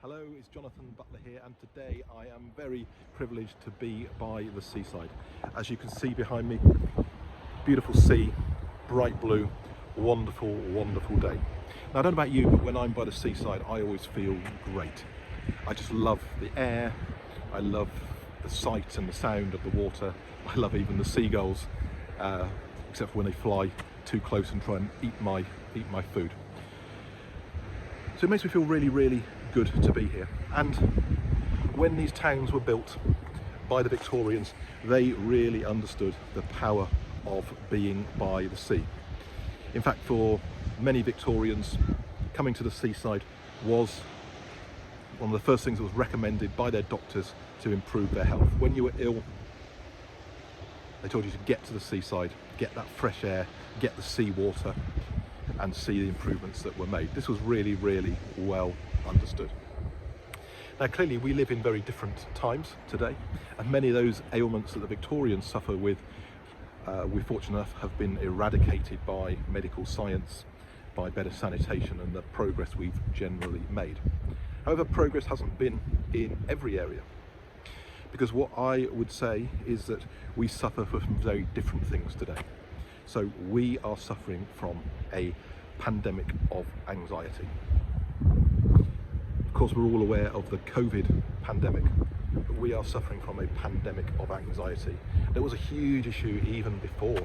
Hello, it's Jonathan Butler here, and today I am very privileged to be by the seaside. As you can see behind me, beautiful sea, bright blue, wonderful, wonderful day. Now I don't know about you, but when I'm by the seaside I always feel great. I just love the air, I love the sight and the sound of the water, I love even the seagulls, except for when they fly too close and try and eat my food. So it makes me feel really, really good to be here. And when these towns were built by the Victorians, they really understood the power of being by the sea. In fact, for many Victorians, coming to the seaside was one of the first things that was recommended by their doctors to improve their health. When you were ill, they told you to get to the seaside, get that fresh air, get the sea water, and see the improvements that were made. This was really, really well understood. Now clearly we live in very different times today, and many of those ailments that the Victorians suffer with, we're fortunate enough have been eradicated by medical science, by better sanitation and the progress we've generally made. However, progress hasn't been in every area, because what I would say is that we suffer from very different things today. So we are suffering from a pandemic of anxiety. Of course, we're all aware of the COVID pandemic, but we are suffering from a pandemic of anxiety. There was a huge issue even before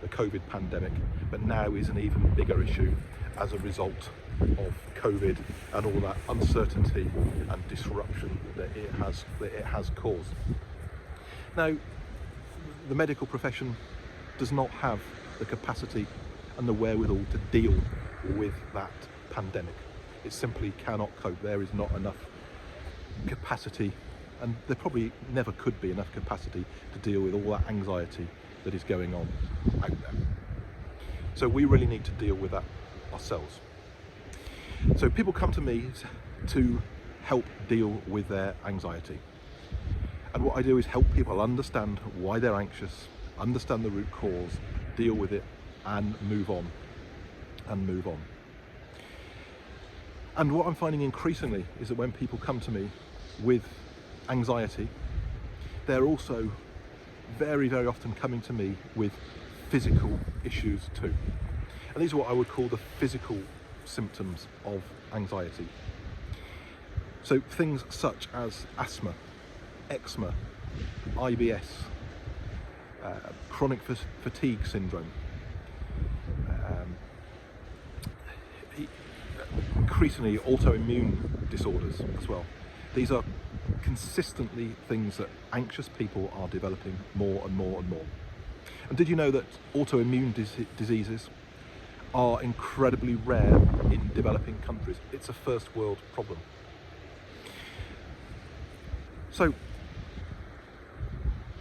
the COVID pandemic, but now is an even bigger issue as a result of COVID and all that uncertainty and disruption that it has caused. Now, the medical profession does not have the capacity and the wherewithal to deal with that pandemic. It simply cannot cope. There is not enough capacity, and there probably never could be enough capacity to deal with all that anxiety that is going on out there. So we really need to deal with that ourselves. So people come to me to help deal with their anxiety. And what I do is help people understand why they're anxious, understand the root cause, deal with it, and move on, and move on. And what I'm finding increasingly is that when people come to me with anxiety, they're also very, very often coming to me with physical issues too. And these are what I would call the physical symptoms of anxiety. So things such as asthma, eczema, IBS, chronic fatigue syndrome, increasingly autoimmune disorders as well. These are consistently things that anxious people are developing more and more and more. And did you know that autoimmune diseases are incredibly rare in developing countries? It's a first world problem. So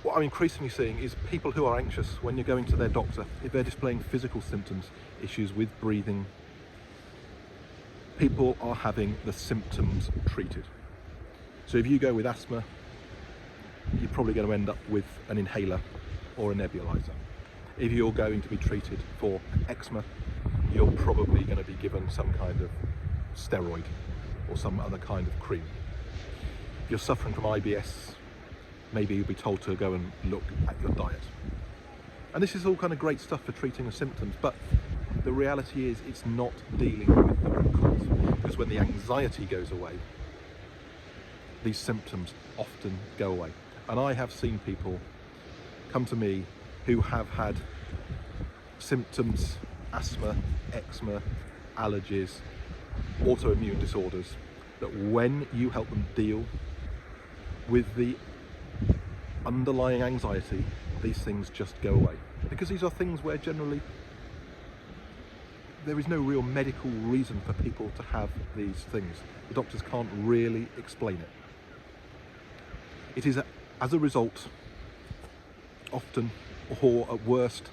what I'm increasingly seeing is people who are anxious, when you're going to their doctor, if they're displaying physical symptoms, issues with breathing, people are having the symptoms treated. So if you go with asthma, you're probably going to end up with an inhaler or a nebulizer. If you're going to be treated for eczema, you're probably going to be given some kind of steroid or some other kind of cream. If you're suffering from IBS, maybe you'll be told to go and look at your diet. And this is all kind of great stuff for treating the symptoms, but the reality is it's not dealing with the root cause, because when the anxiety goes away, these symptoms often go away. And I have seen people come to me who have had symptoms, asthma, eczema, allergies, autoimmune disorders, that when you help them deal with the underlying anxiety, these things just go away. Because these are things where generally there is no real medical reason for people to have these things. The doctors can't really explain it. It is as a result, often, or at worst,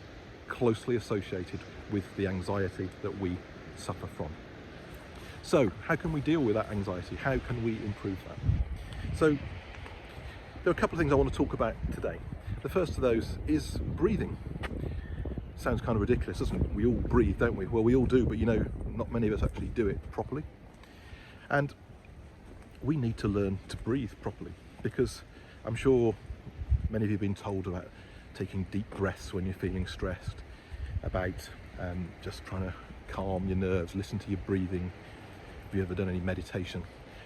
closely associated with the anxiety that we suffer from. So how can we deal with that anxiety? How can we improve that? So there are a couple of things I want to talk about today. The first of those is breathing. Sounds kind of ridiculous, doesn't it? We all breathe, don't we? Well, we all do, but you know, not many of us actually do it properly. And we need to learn to breathe properly, because I'm sure many of you have been told about taking deep breaths when you're feeling stressed, about just trying to calm your nerves, listen to your breathing. Have you ever done any meditation?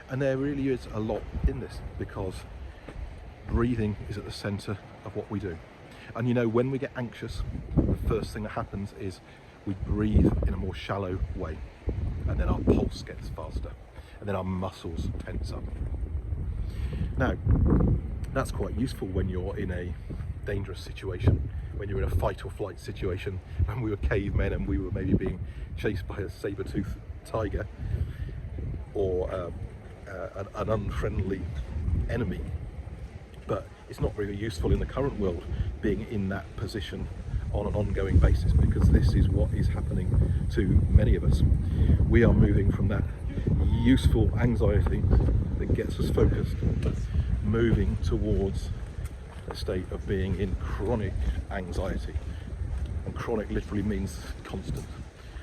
And there really is a lot in this, because breathing is at the center of what we do. And you know, when we get anxious, the first thing that happens is we breathe in a more shallow way, and then our pulse gets faster, and then our muscles tense up. Now, that's quite useful when you're in a dangerous situation, when you're in a fight or flight situation, when we were cavemen and we were maybe being chased by a saber-toothed tiger, or an unfriendly enemy. But it's not really useful in the current world, being in that position on an ongoing basis, because this is what is happening to many of us. We are moving from that useful anxiety that gets us focused, moving towards a state of being in chronic anxiety. And chronic literally means constant.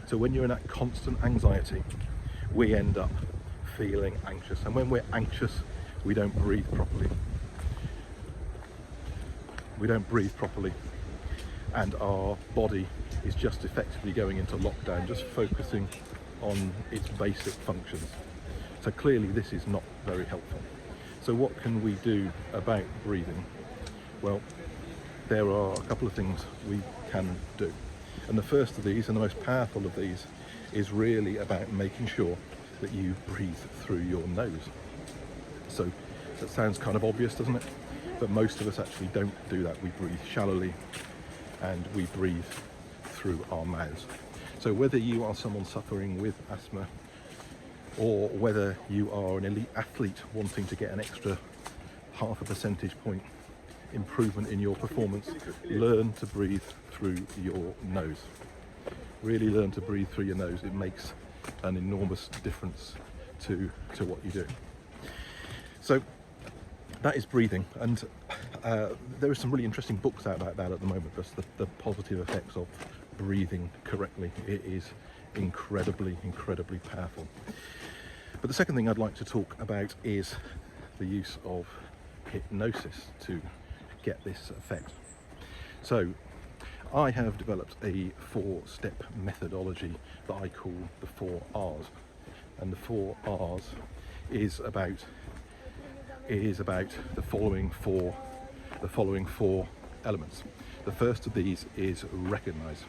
So when you're in that constant anxiety, we end up feeling anxious. And when we're anxious, we don't breathe properly. We don't breathe properly, and our body is just effectively going into lockdown, just focusing on its basic functions. So clearly this is not very helpful. So what can we do about breathing? Well, there are a couple of things we can do. And the first of these, and the most powerful of these, is really about making sure that you breathe through your nose. So that sounds kind of obvious, doesn't it? But most of us actually don't do that. We breathe shallowly, and we breathe through our mouths. So whether you are someone suffering with asthma, or whether you are an elite athlete wanting to get an extra 0.5 percentage point improvement in your performance, learn to breathe through your nose. Really learn to breathe through your nose. It makes an enormous difference to what you do. So that is breathing, and there are some really interesting books out about that at the moment, just the positive effects of breathing correctly. It is incredibly powerful. But the second thing I'd like to talk about is the use of hypnosis to get this effect. So I have developed a 4-step methodology that I call the 4 R's, and the 4 R's is about the following four elements. The first of these is recognize.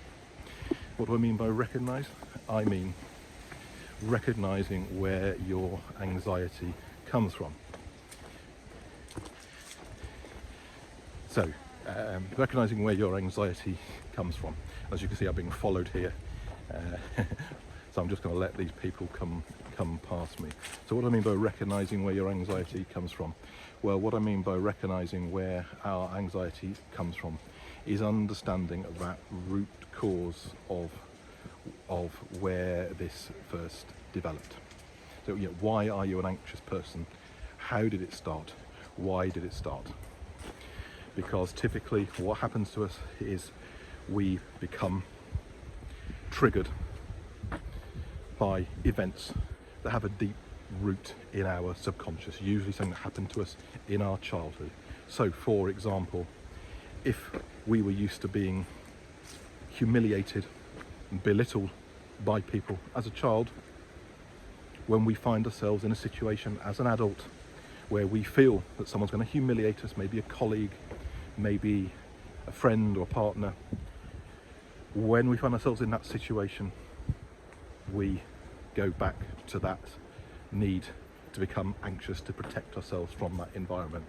What do I mean by recognize? I mean recognizing where your anxiety comes from. So recognizing where your anxiety comes from. As you can see, I'm being followed here, so I'm just going to let these people come past me. So what do I mean by recognizing where your anxiety comes from? Well, what I mean by recognizing where our anxiety comes from is understanding that root cause of where this first developed. So, yeah, why are you an anxious person? How did it start? Why did it start? Because typically what happens to us is we become triggered by events that have a deep root in our subconscious, usually something that happened to us in our childhood. So for example, if we were used to being humiliated and belittled by people as a child, when we find ourselves in a situation as an adult where we feel that someone's going to humiliate us, maybe a colleague, maybe a friend or partner, when we find ourselves in that situation, we go back to that need to become anxious to protect ourselves from that environment.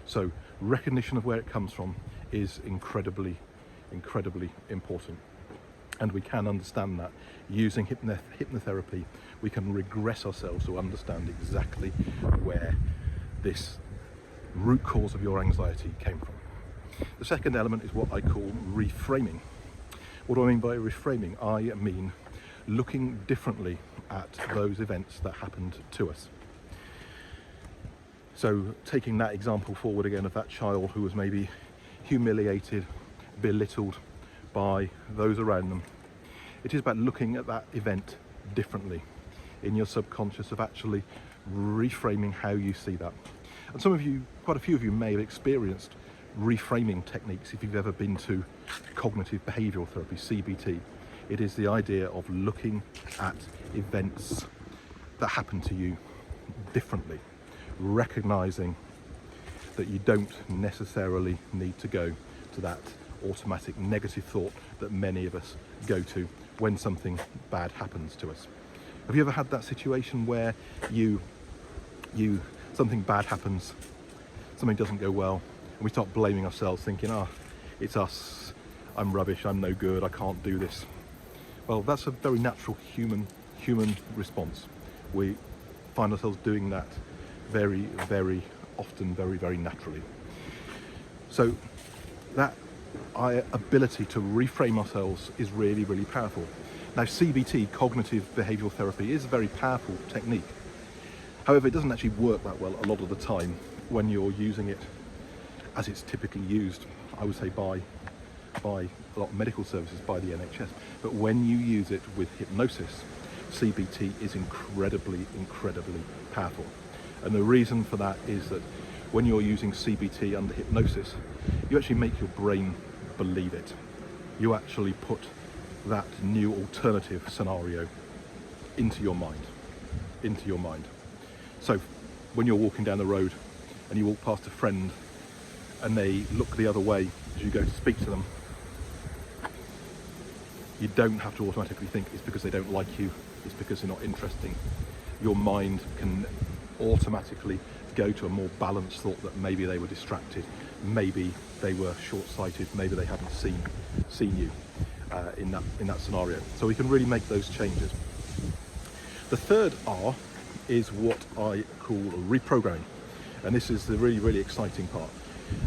So recognition of where it comes from is incredibly important, and we can understand that using hypnotherapy. We can regress ourselves to understand exactly where this root cause of your anxiety came from. The second element is what I call reframing. What do I mean by reframing? I mean looking differently at those events that happened to us. So taking that example forward again of that child who was maybe humiliated, belittled by those around them. It is about looking at that event differently. in your subconscious of actually reframing how you see that. And some of you, quite a few of you, may have experienced reframing techniques if you've ever been to cognitive behavioural therapy, CBT. It is the idea of looking at events that happen to you differently, recognising that you don't necessarily need to go to that automatic negative thought that many of us go to when something bad happens to us. Have you ever had that situation where something bad happens, something doesn't go well, and we start blaming ourselves, thinking, it's us, I'm rubbish, I'm no good, I can't do this. Well, that's a very natural human response. We find ourselves doing that very, very often, very, very naturally. So that ability to reframe ourselves is really, really powerful. Now, CBT, cognitive behavioural therapy, is a very powerful technique. However, it doesn't actually work that well a lot of the time when you're using it as it's typically used, I would say, by a lot of medical services, by the NHS. But when you use it with hypnosis, CBT is incredibly, incredibly powerful. And the reason for that is that when you're using CBT under hypnosis, you actually make your brain believe it. You actually put that new alternative scenario into your mind. So when you're walking down the road and you walk past a friend and they look the other way as you go to speak to them, you don't have to automatically think it's because they don't like you, it's because they're not interesting. Your mind can automatically go to a more balanced thought that maybe they were distracted, maybe they were short-sighted, maybe they hadn't seen you in that scenario. So we can really make those changes. The third R is what I call reprogramming, and this is the really, really exciting part.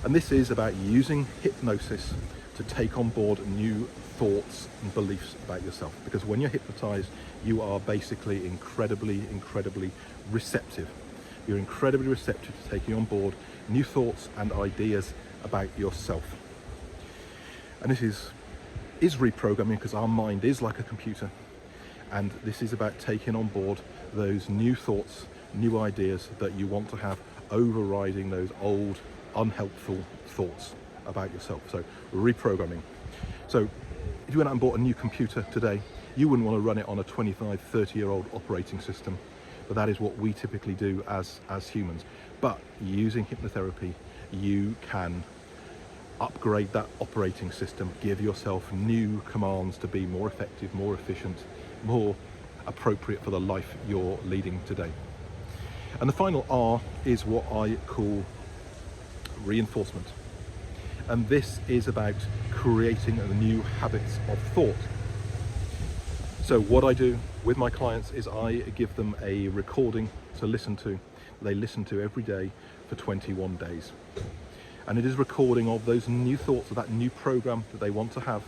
And this is about using hypnosis to take on board new thoughts and beliefs about yourself, because when you're hypnotized, you are basically incredibly, incredibly receptive. You're incredibly receptive to taking on board new thoughts and ideas about yourself. And this is reprogramming, because our mind is like a computer, and this is about taking on board those new thoughts, new ideas that you want to have, overriding those old unhelpful thoughts about yourself. So reprogramming. So if you went out and bought a new computer today, you wouldn't want to run it on a 25, 30-year-old operating system, but that is what we typically do as humans. But using hypnotherapy, you can upgrade that operating system, give yourself new commands to be more effective, more efficient, more appropriate for the life you're leading today. And the final R is what I call reinforcement. And this is about creating new habits of thought. So what I do with my clients is I give them a recording to listen to. They listen to every day for 21 days. And it is recording of those new thoughts, of that new program that they want to have.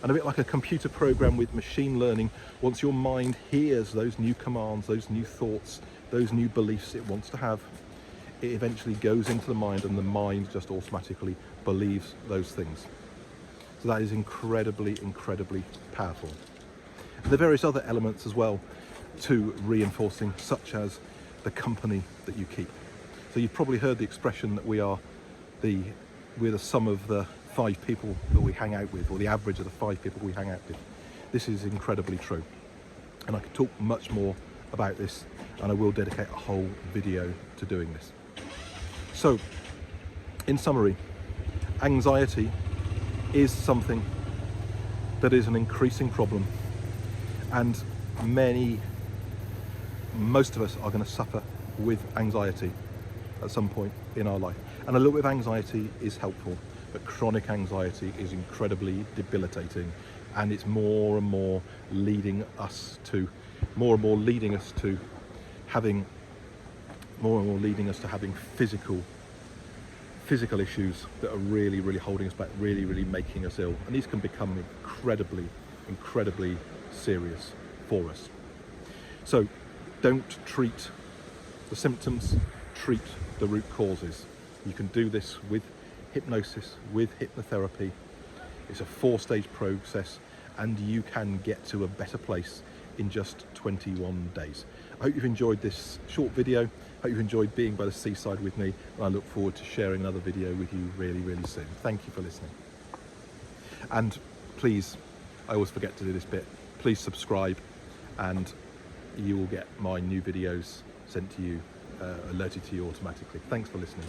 And a bit like a computer program with machine learning, once your mind hears those new commands, those new thoughts, those new beliefs it wants to have, it eventually goes into the mind, and the mind just automatically believes those things. So that is incredibly, incredibly powerful. There are various other elements as well to reinforcing, such as the company that you keep. So you've probably heard the expression that we're the sum of the 5 people that we hang out with, or the average of the 5 people we hang out with. This is incredibly true. And I could talk much more about this, and I will dedicate a whole video to doing this. So, in summary, anxiety is something that is an increasing problem, and most of us are going to suffer with anxiety at some point in our life. And a little bit of anxiety is helpful, but chronic anxiety is incredibly debilitating, and it's more and more leading us to having physical issues that are really, really holding us back, really, really making us ill. And these can become incredibly, incredibly serious for us. So don't treat the symptoms, treat the root causes. You can do this with hypnosis, with hypnotherapy. It's a 4-stage process, and you can get to a better place in just 21 days. I hope you've enjoyed this short video. I hope you've enjoyed being by the seaside with me, and I look forward to sharing another video with you really, really soon. Thank you for listening. And please, I always forget to do this bit, please subscribe, and you will get my new videos sent to you, alerted to you automatically. Thanks for listening.